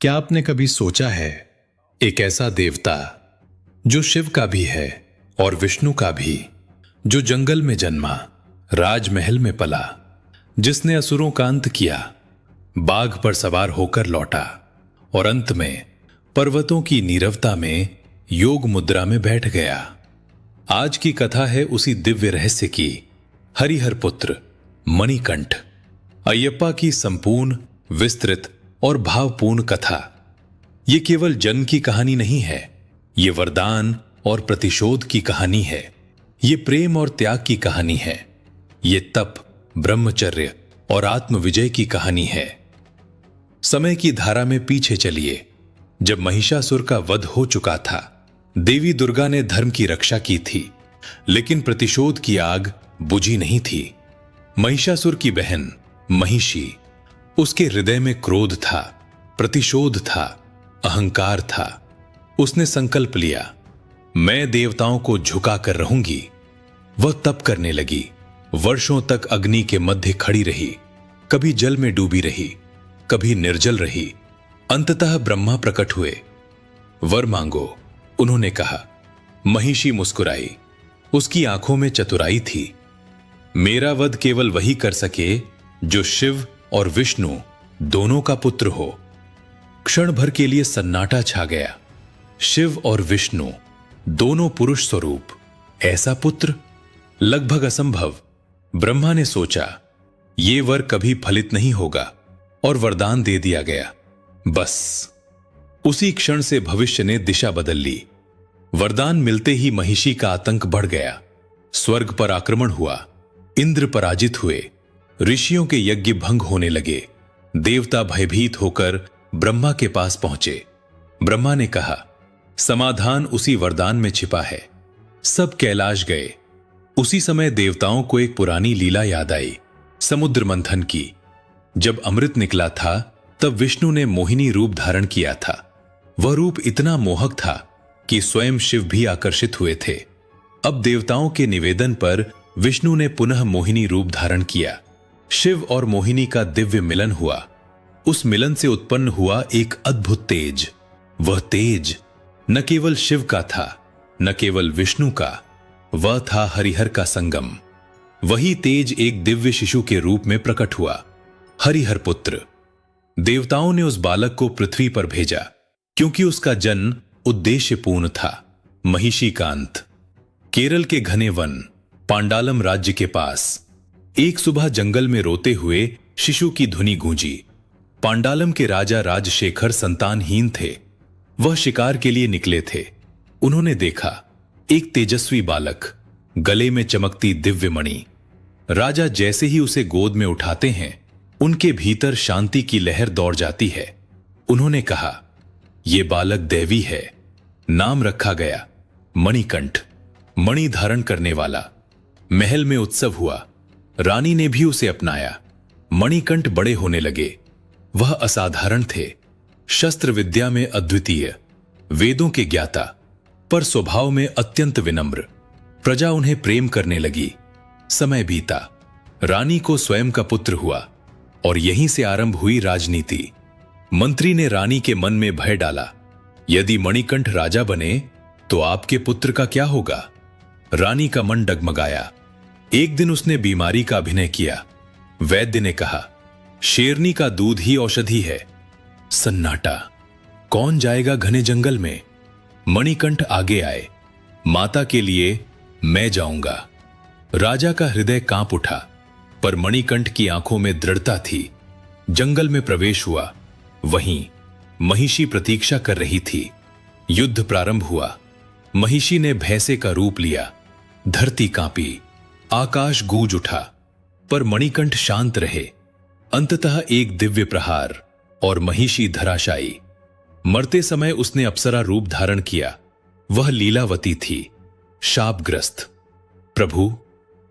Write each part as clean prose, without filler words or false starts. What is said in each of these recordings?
क्या आपने कभी सोचा है, एक ऐसा देवता जो शिव का भी है और विष्णु का भी, जो जंगल में जन्मा, राजमहल में पला, जिसने असुरों का अंत किया, बाघ पर सवार होकर लौटा और अंत में पर्वतों की नीरवता में योग मुद्रा में बैठ गया। आज की कथा है उसी दिव्य रहस्य की, हरिहर पुत्र मणिकंठ। अयप्पा की संपूर्ण, विस्तृत और भावपूर्ण कथा। ये केवल जन्म की कहानी नहीं है, ये वरदान और प्रतिशोध की कहानी है। ये प्रेम और त्याग की कहानी है। ये तप, ब्रह्मचर्य और आत्मविजय की कहानी है। समय की धारा में पीछे चलिए, जब महिषासुर का वध हो चुका था। देवी दुर्गा ने धर्म की रक्षा की थी, लेकिन प्रतिशोध की आग बुझी नहीं थी। महिषासुर की बहन महिषी, उसके हृदय में क्रोध था, प्रतिशोध था, अहंकार था। उसने संकल्प लिया, मैं देवताओं को झुका कर रहूंगी। वह तप करने लगी, वर्षों तक अग्नि के मध्य खड़ी रही, कभी जल में डूबी रही, कभी निर्जल रही। अंततः ब्रह्मा प्रकट हुए। वर मांगो, उन्होंने कहा। महिषी मुस्कुराई, उसकी आंखों में चतुराई थी। मेरा वध केवल वही कर सके जो शिव और विष्णु दोनों का पुत्र हो। क्षण भर के लिए सन्नाटा छा गया। शिव और विष्णु दोनों पुरुष स्वरूप, ऐसा पुत्र लगभग असंभव। ब्रह्मा ने सोचा, यह वर कभी फलित नहीं होगा, और वरदान दे दिया गया। बस उसी क्षण से भविष्य ने दिशा बदल ली। वरदान मिलते ही महिषी का आतंक बढ़ गया। स्वर्ग पर आक्रमण हुआ, इंद्र पराजित हुए, ऋषियों के यज्ञ भंग होने लगे। देवता भयभीत होकर ब्रह्मा के पास पहुंचे। ब्रह्मा ने कहा, समाधान उसी वरदान में छिपा है। सब कैलाश गए। उसी समय देवताओं को एक पुरानी लीला याद आई, समुद्र मंथन की। जब अमृत निकला था, तब विष्णु ने मोहिनी रूप धारण किया था। वह रूप इतना मोहक था कि स्वयं शिव भी आकर्षित हुए थे। अब देवताओं के निवेदन पर विष्णु ने पुनः मोहिनी रूप धारण किया। शिव और मोहिनी का दिव्य मिलन हुआ। उस मिलन से उत्पन्न हुआ एक अद्भुत तेज। वह तेज न केवल शिव का था, न केवल विष्णु का, वह था हरिहर का संगम। वही तेज एक दिव्य शिशु के रूप में प्रकट हुआ, हरिहर पुत्र। देवताओं ने उस बालक को पृथ्वी पर भेजा, क्योंकि उसका जन्म उद्देश्यपूर्ण था। महिषी का अंत। केरल के घने वन, पांडालम राज्य के पास एक सुबह जंगल में रोते हुए शिशु की धुनी गूंजी। पांडालम के राजा राजशेखर संतानहीन थे। वह शिकार के लिए निकले थे। उन्होंने देखा एक तेजस्वी बालक, गले में चमकती दिव्य मणि। राजा जैसे ही उसे गोद में उठाते हैं, उनके भीतर शांति की लहर दौड़ जाती है। उन्होंने कहा, यह बालक दैवी है। नाम रखा गया मणिकंठ, मणि धारण करने वाला। महल में उत्सव हुआ। रानी ने भी उसे अपनाया। मणिकंठ बड़े होने लगे। वह असाधारण थे, शस्त्र विद्या में अद्वितीय, वेदों के ज्ञाता, पर स्वभाव में अत्यंत विनम्र। प्रजा उन्हें प्रेम करने लगी। समय बीता, रानी को स्वयं का पुत्र हुआ, और यहीं से आरंभ हुई राजनीति। मंत्री ने रानी के मन में भय डाला, यदि मणिकंठ राजा बने तो आपके पुत्र का क्या होगा। रानी का मन डगमगाया। एक दिन उसने बीमारी का अभिनय किया। वैद्य ने कहा, शेरनी का दूध ही औषधि है। सन्नाटा। कौन जाएगा घने जंगल में। मणिकंठ आगे आए। माता के लिए मैं जाऊंगा। राजा का हृदय कांप उठा, पर मणिकंठ की आंखों में दृढ़ता थी। जंगल में प्रवेश हुआ। वहीं महिषी प्रतीक्षा कर रही थी। युद्ध प्रारंभ हुआ। महिषी ने भैंसे का रूप लिया। धरती कांपी, आकाश गूंज उठा, पर मणिकंठ शांत रहे। अंततः एक दिव्य प्रहार और महिषी धराशायी। मरते समय उसने अप्सरा रूप धारण किया। वह लीलावती थी, शापग्रस्त। प्रभु,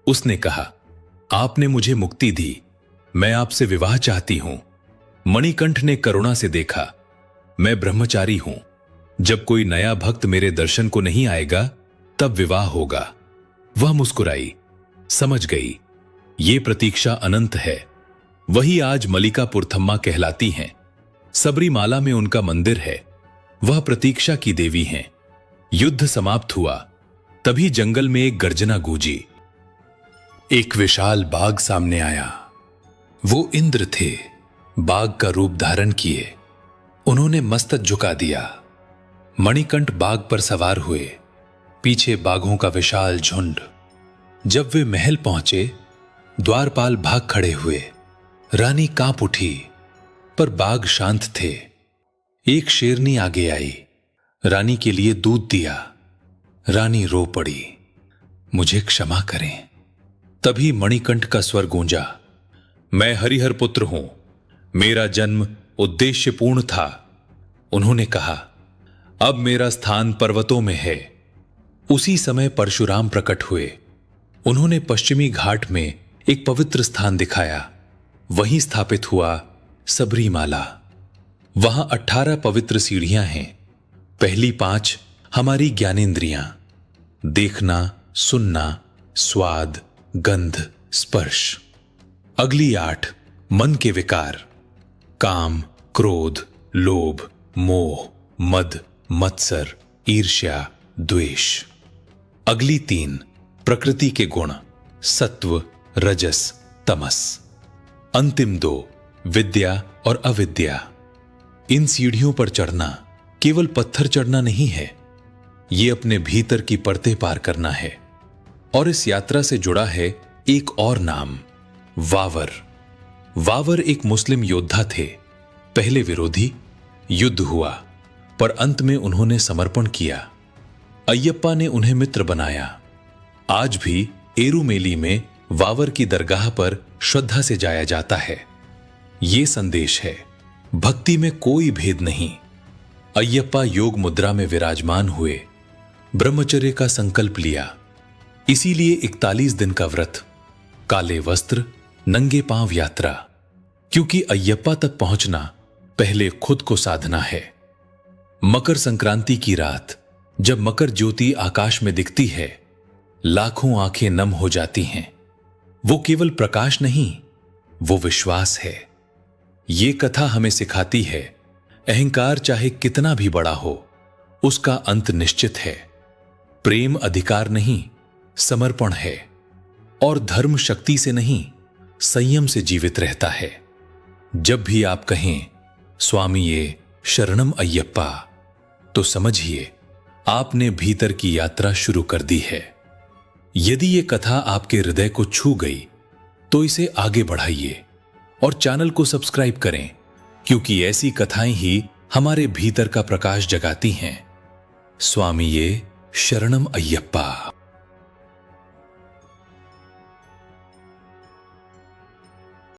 उसने कहा, आपने मुझे मुक्ति दी, मैं आपसे विवाह चाहती हूं। मणिकंठ ने करुणा से देखा, मैं ब्रह्मचारी हूं। जब कोई नया भक्त मेरे दर्शन को नहीं आएगा, तब विवाह होगा। वह मुस्कुराई, समझ गई। ये प्रतीक्षा अनंत है। वही आज मल्लिकापुर थम्मा कहलाती हैं। सबरीमाला में उनका मंदिर है। वह प्रतीक्षा की देवी हैं। युद्ध समाप्त हुआ, तभी जंगल में एक गर्जना गूंजी। एक विशाल बाघ सामने आया। वो इंद्र थे, बाघ का रूप धारण किए। उन्होंने मस्तक झुका दिया। मणिकंठ बाघ पर सवार हुए, पीछे बाघों का विशाल झुंड। जब वे महल पहुंचे, द्वारपाल भाग खड़े हुए। रानी कांप उठी, पर बाघ शांत थे। एक शेरनी आगे आई, रानी के लिए दूध दिया। रानी रो पड़ी, मुझे क्षमा करें। तभी मणिकंठ का स्वर गूंजा, मैं हरिहर पुत्र हूं, मेरा जन्म उद्देश्यपूर्ण था। उन्होंने कहा, अब मेरा स्थान पर्वतों में है। उसी समय परशुराम प्रकट हुए। उन्होंने पश्चिमी घाट में एक पवित्र स्थान दिखाया। वहीं स्थापित हुआ सबरीमाला। वहां 18 पवित्र सीढ़ियां हैं। पहली 5 हमारी ज्ञानेंद्रियां, देखना, सुनना, स्वाद, गंध, स्पर्श। अगली 8 मन के विकार, काम, क्रोध, लोभ, मोह, मद, मत्सर, ईर्ष्या, द्वेष। अगली 3 प्रकृति के गुण, सत्व, रजस, तमस। अंतिम 2 विद्या और अविद्या। इन सीढ़ियों पर चढ़ना केवल पत्थर चढ़ना नहीं है, यह अपने भीतर की परतें पार करना है। और इस यात्रा से जुड़ा है एक और नाम, वावर। वावर एक मुस्लिम योद्धा थे। पहले विरोधी, युद्ध हुआ, पर अंत में उन्होंने समर्पण किया। अय्यप्पा ने उन्हें मित्र बनाया। आज भी एरुमेली में वावर की दरगाह पर श्रद्धा से जाया जाता है। ये संदेश है, भक्ति में कोई भेद नहीं। अय्यप्पा योग मुद्रा में विराजमान हुए, ब्रह्मचर्य का संकल्प लिया। इसीलिए 41 दिन का व्रत, काले वस्त्र, नंगे पांव यात्रा। क्योंकि अय्यप्पा तक पहुंचना पहले खुद को साधना है। मकर संक्रांति की रात जब मकर ज्योति आकाश में दिखती है, लाखों आंखें नम हो जाती हैं। वो केवल प्रकाश नहीं, वो विश्वास है। ये कथा हमें सिखाती है, अहंकार चाहे कितना भी बड़ा हो, उसका अंत निश्चित है। प्रेम अधिकार नहीं, समर्पण है। और धर्म शक्ति से नहीं, संयम से जीवित रहता है। जब भी आप कहें स्वामी ये शरणम अय्यप्पा, तो समझिए आपने भीतर की यात्रा शुरू कर दी है। यदि ये कथा आपके हृदय को छू गई तो इसे आगे बढ़ाइए और चैनल को सब्सक्राइब करें, क्योंकि ऐसी कथाएं ही हमारे भीतर का प्रकाश जगाती हैं। स्वामी ये शरणम अय्यप्पा।